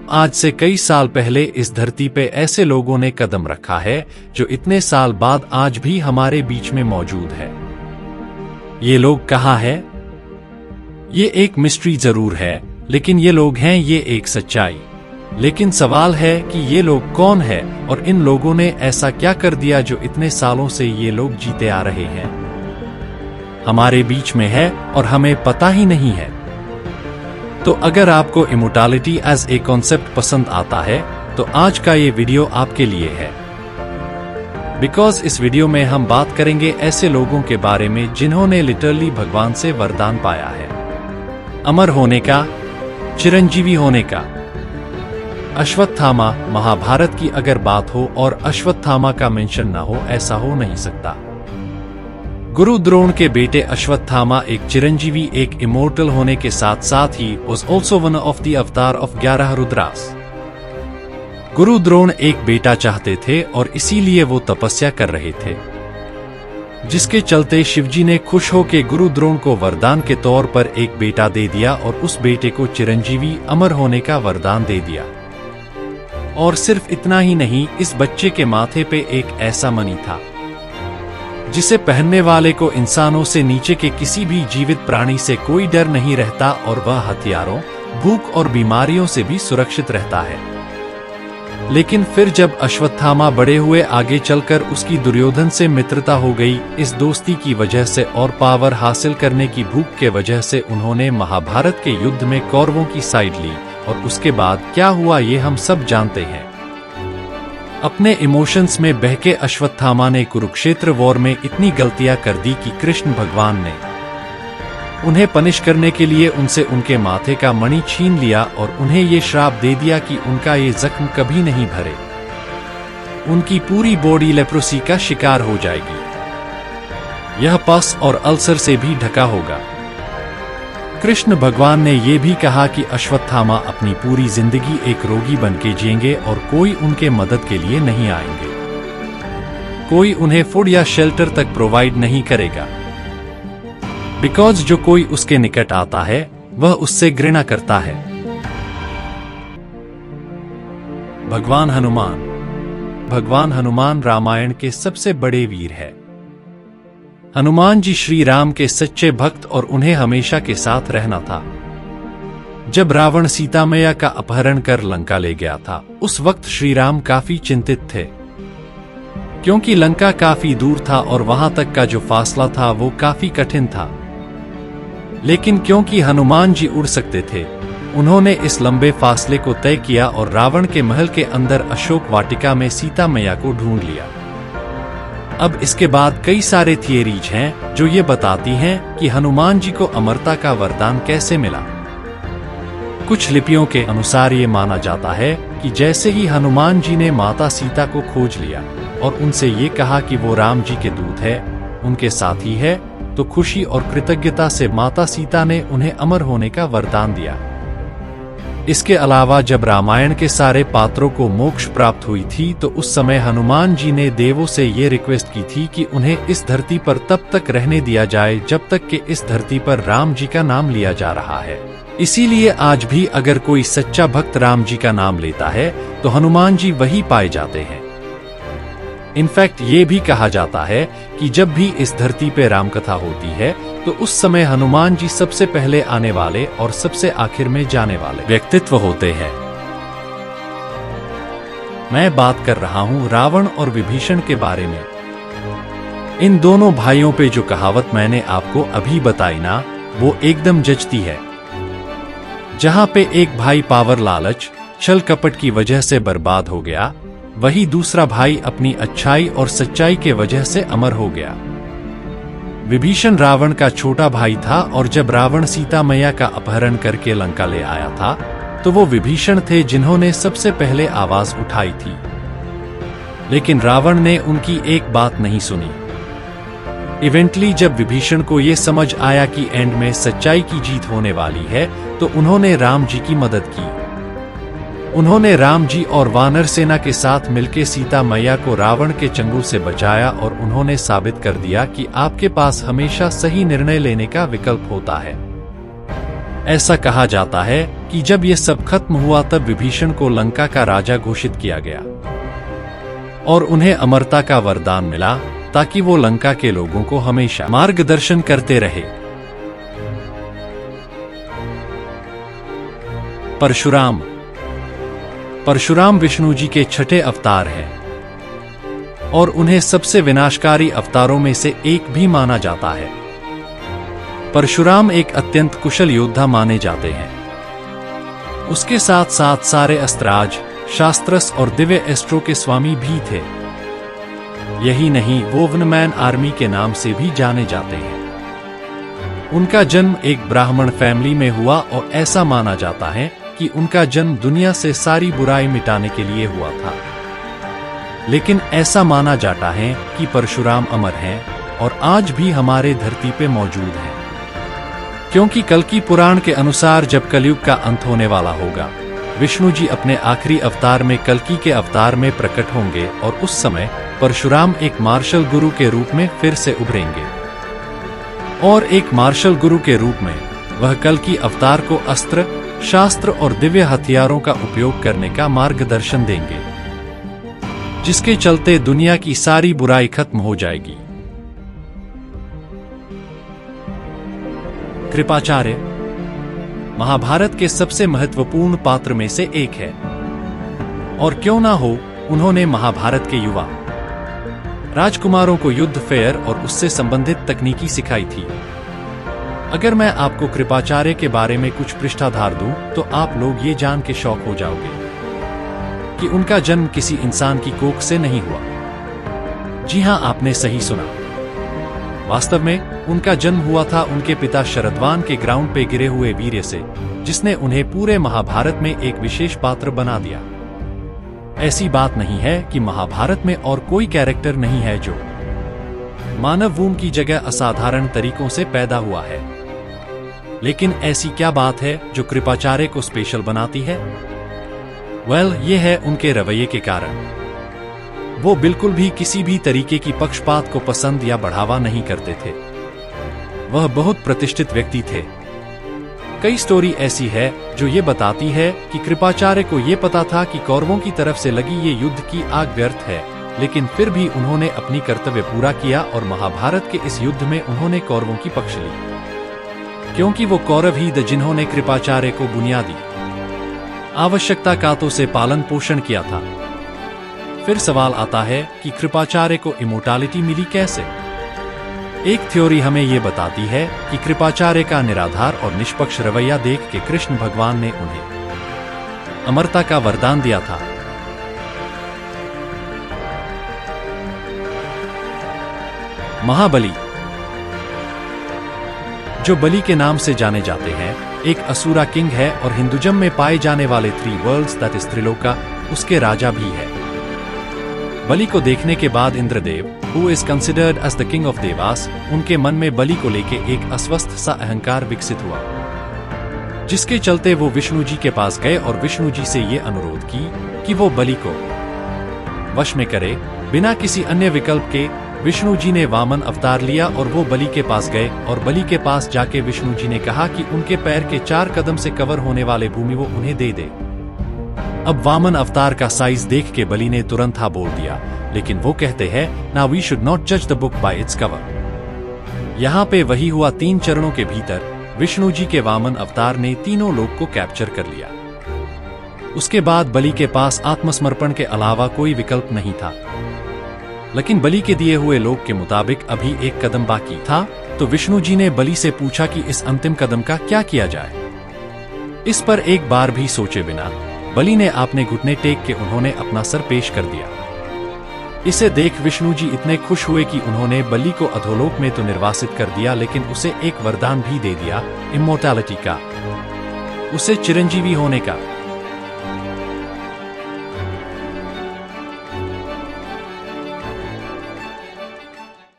आज से कई साल पहले इस धरती पे ऐसे लोगों ने कदम रखा है जो इतने साल बाद आज भी हमारे बीच में मौजूद है। ये लोग कहाँ है? ये एक मिस्ट्री जरूर है, लेकिन ये लोग हैं, ये एक सच्चाई। लेकिन सवाल है कि ये लोग कौन है और इन लोगों ने ऐसा क्या कर दिया जो इतने सालों से ये लोग जीते आ रहे हैं, हमारे बीच में है और हमें पता ही नहीं है। तो अगर आपको इमोर्टैलिटी एज ए कॉन्सेप्ट पसंद आता है तो आज का ये वीडियो आपके लिए है। बिकॉज इस वीडियो में हम बात करेंगे ऐसे लोगों के बारे में जिन्होंने लिटरली भगवान से वरदान पाया है, अमर होने का, चिरंजीवी होने का। अश्वत्थामा, महाभारत की अगर बात हो और अश्वत्थामा का मेंशन ना हो, ऐसा हो नहीं सकता। गुरु द्रोण के बेटे अश्वत्थामा एक चिरंजीवी, एक इमोर्टल होने के साथ साथ ही was also one of the अवतार ऑफ 11 रुद्रास। गुरु द्रोण एक बेटा चाहते थे और इसीलिए वो तपस्या कर रहे थे, जिसके चलते शिवजी ने खुश होकर गुरु द्रोण को वरदान के तौर पर एक बेटा दे दिया और उस बेटे को चिरंजीवी, अमर होने का वरदान दे दिया। और सिर्फ इतना ही नहीं, इस बच्चे के माथे पे एक ऐसा मणि था जिसे पहनने वाले को इंसानों से नीचे के किसी भी जीवित प्राणी से कोई डर नहीं रहता और वह हथियारों, भूख और बीमारियों से भी सुरक्षित रहता है। लेकिन फिर जब अश्वत्थामा बड़े हुए, आगे चलकर उसकी दुर्योधन से मित्रता हो गई। इस दोस्ती की वजह से और पावर हासिल करने की भूख के वजह से उन्होंने महाभारत के युद्ध में कौरवों की साइड ली और उसके बाद क्या हुआ ये हम सब जानते हैं। अपने इमोशंस में बहके अश्वत्थामा ने कुरुक्षेत्र वॉर में इतनी गलतियां कर दी कि कृष्ण भगवान ने उन्हें पनिश करने के लिए उनसे उनके माथे का मणि छीन लिया और उन्हें ये श्राप दे दिया कि उनका ये जख्म कभी नहीं भरे, उनकी पूरी बॉडी लेप्रोसी का शिकार हो जाएगी, यह पस और अल्सर से भी ढका होगा। कृष्ण भगवान ने यह भी कहा कि अश्वत्थामा अपनी पूरी जिंदगी एक रोगी बन के जिएंगे और कोई उनके मदद के लिए नहीं आएंगे, कोई उन्हें फूड या शेल्टर तक प्रोवाइड नहीं करेगा। बिकॉज जो कोई उसके निकट आता है वह उससे घृणा करता है। भगवान हनुमान रामायण के सबसे बड़े वीर है। हनुमान जी श्री राम के सच्चे भक्त और उन्हें हमेशा के साथ रहना था। जब रावण सीता मैया का अपहरण कर लंका ले गया था, उस वक्त श्री राम काफी चिंतित थे, क्योंकि लंका काफी दूर था और वहां तक का जो फासला था वो काफी कठिन था। लेकिन क्योंकि हनुमान जी उड़ सकते थे, उन्होंने इस लंबे फासले को तय किया और रावण के महल के अंदर अशोक वाटिका में सीता मैया को ढूंढ लिया। अब इसके बाद कई सारे थियरीज हैं जो ये बताती हैं कि हनुमान जी को अमरता का वरदान कैसे मिला। कुछ लिपियों के अनुसार ये माना जाता है कि जैसे ही हनुमान जी ने माता सीता को खोज लिया और उनसे ये कहा कि वो राम जी के दूत है, उनके साथी है, तो खुशी और कृतज्ञता से माता सीता ने उन्हें अमर होने का वरदान दिया। इसके अलावा जब रामायण के सारे पात्रों को मोक्ष प्राप्त हुई थी तो उस समय हनुमान जी ने देवों से ये रिक्वेस्ट की थी कि उन्हें इस धरती पर तब तक रहने दिया जाए जब तक कि इस धरती पर राम जी का नाम लिया जा रहा है। इसीलिए आज भी अगर कोई सच्चा भक्त राम जी का नाम लेता है तो हनुमान जी वही पाए जाते हैं। इनफैक्ट ये भी कहा जाता है कि जब भी इस धरती पे रामकथा होती है तो उस समय हनुमान जी सबसे पहले आने वाले और सबसे आखिर में जाने वाले व्यक्तित्व होते हैं। मैं बात कर रहा हूं रावण और विभीषण के बारे में। इन दोनों भाइयों पे जो कहावत मैंने आपको अभी बताई ना, वो एकदम जचती है। जहां पे एक भाई पावर, लालच, छल कपट की वजह से बर्बाद हो गया, वही दूसरा भाई अपनी अच्छाई और सच्चाई के वजह से अमर हो गया। विभीषण रावण का छोटा भाई था और जब रावण सीता मैया का अपहरण करके लंका ले आया था तो वो विभीषण थे जिन्होंने सबसे पहले आवाज उठाई थी। लेकिन रावण ने उनकी एक बात नहीं सुनी। इवेंटली जब विभीषण को ये समझ आया कि एंड में सच्चाई की जीत होने वाली है तो उन्होंने राम जी की मदद की। उन्होंने राम जी और वानर सेना के साथ मिलकर सीता मैया को रावण के चंगुल से बचाया और उन्होंने साबित कर दिया कि आपके पास हमेशा सही निर्णय लेने का विकल्प होता है। ऐसा कहा जाता है कि जब यह सब खत्म हुआ तब विभीषण को लंका का राजा घोषित किया गया और उन्हें अमरता का वरदान मिला ताकि वो लंका के लोगों को हमेशा मार्गदर्शन करते रहे। परशुराम। परशुराम विष्णु जी के छठे अवतार हैं और उन्हें सबसे विनाशकारी अवतारों में से एक भी माना जाता है। परशुराम एक अत्यंत कुशल योद्धा माने जाते हैं। उसके साथ साथ सारे अस्त्राज, शास्त्रस और दिव्य अस्त्रों के स्वामी भी थे। यही नहीं, वो वनमैन आर्मी के नाम से भी जाने जाते हैं। उनका जन्म एक ब्राह्मण फैमिली में हुआ और ऐसा माना जाता है कि उनका जन्म दुनिया से सारी बुराई मिटाने के लिए हुआ था। लेकिन ऐसा माना जाता है कि परशुराम अमर हैं और आज भी हमारे धरती पे मौजूद हैं, क्योंकि कल्कि पुराण के अनुसार जब कलयुग का अंत होने वाला होगा, विष्णु जी अपने आखिरी अवतार में कल्कि के अवतार में प्रकट होंगे और उस समय परशुराम एक मार्शल गुरु के रूप में फिर से उभरेंगे और एक मार्शल गुरु के रूप में वह कल्कि अवतार को अस्त्र, शास्त्र और दिव्य हथियारों का उपयोग करने का मार्गदर्शन देंगे, जिसके चलते दुनिया की सारी बुराई खत्म हो जाएगी। कृपाचार्य महाभारत के सबसे महत्वपूर्ण पात्र में से एक है और क्यों ना हो, उन्होंने महाभारत के युवा राजकुमारों को युद्ध, फेयर और उससे संबंधित तकनीकी सिखाई थी। अगर मैं आपको कृपाचार्य के बारे में कुछ पृष्ठाधार दूं, तो आप लोग ये जान के शौक हो जाओगे कि उनका जन्म किसी इंसान की कोख से नहीं हुआ। जी हां, आपने सही सुना। वास्तव में उनका जन्म हुआ था उनके पिता शरद्वान के ग्राउंड पे गिरे हुए वीर्य से, जिसने उन्हें पूरे महाभारत में एक विशेष पात्र बना दिया। ऐसी बात नहीं है कि महाभारत में और कोई कैरेक्टर नहीं है जो मानव वूम की जगह असाधारण तरीकों से पैदा हुआ है, लेकिन ऐसी क्या बात है जो कृपाचार्य को स्पेशल बनाती है? ये है उनके रवैये के कारण। वो बिल्कुल भी किसी भी तरीके की पक्षपात को पसंद या बढ़ावा नहीं करते थे। वह बहुत प्रतिष्ठित व्यक्ति थे। कई स्टोरी ऐसी है जो ये बताती है कि कृपाचार्य को ये पता था कि कौरवों की तरफ से लगी ये युद्ध की आग व्यर्थ है, लेकिन फिर भी उन्होंने अपनी कर्तव्य पूरा किया और महाभारत के इस युद्ध में उन्होंने कौरवों की पक्ष ली, क्योंकि वो कौरव ही थे जिन्होंने कृपाचार्य को बुनियादी आवश्यकता कातों से पालन पोषण किया था। फिर सवाल आता है कि कृपाचार्य को इमोर्टैलिटी मिली कैसे? एक थ्योरी हमें ये बताती है कि कृपाचार्य का निराधार और निष्पक्ष रवैया देख के कृष्ण भगवान ने उन्हें अमरता का वरदान दिया था। महाबली, जो बलि के नाम से जाने जाते हैं, एक असुरा किंग है और हिंदुइज्म में पाए जाने वाले 3 वर्ल्ड्स दैट इज त्रिलोका, उसके राजा भी है। बलि को देखने के बाद Indradev, who is considered as the king of devas, उनके मन में बलि को लेके एक अस्वस्थ सा अहंकार विकसित हुआ, जिसके चलते वो विष्णु जी के पास गए और विष्णु जी से ये अनुरोध की कि वो बलि को वश में करे। बिना किसी अन्य विकल्प के विष्णु जी ने वामन अवतार लिया और वो बलि के पास गए और बलि के पास जाके विष्णु जी ने कहा कि उनके पैर के 4 कदम से कवर होने वाले भूमि वो उन्हें दे दे। अब वामन अवतार का साइज देख के बलि ने तुरंत हाँ बोल दिया, लेकिन वो कहते हैं, नाउ वी शुड नॉट जज the book by its cover. यहाँ पे वही हुआ। 3 चरणों के भीतर विष्णु जी के वामन अवतार ने तीनों लोक को कैप्चर कर लिया। उसके बाद बलि के पास आत्मसमर्पण के अलावा कोई विकल्प नहीं था, लेकिन बलि के दिए हुए लोक के मुताबिक अभी 1 कदम बाकी था। तो विष्णु जी ने बलि से पूछा कि इस अंतिम कदम का क्या किया जाए। इस पर एक बार भी सोचे बिना बलि ने आपने घुटने टेक के उन्होंने अपना सर पेश कर दिया। इसे देख विष्णु जी इतने खुश हुए कि उन्होंने बलि को अधोलोक में तो निर्वासित कर दिया, लेकिन उसे एक वरदान भी दे दिया, इमोर्टैलिटी का, उसे चिरंजीवी होने का।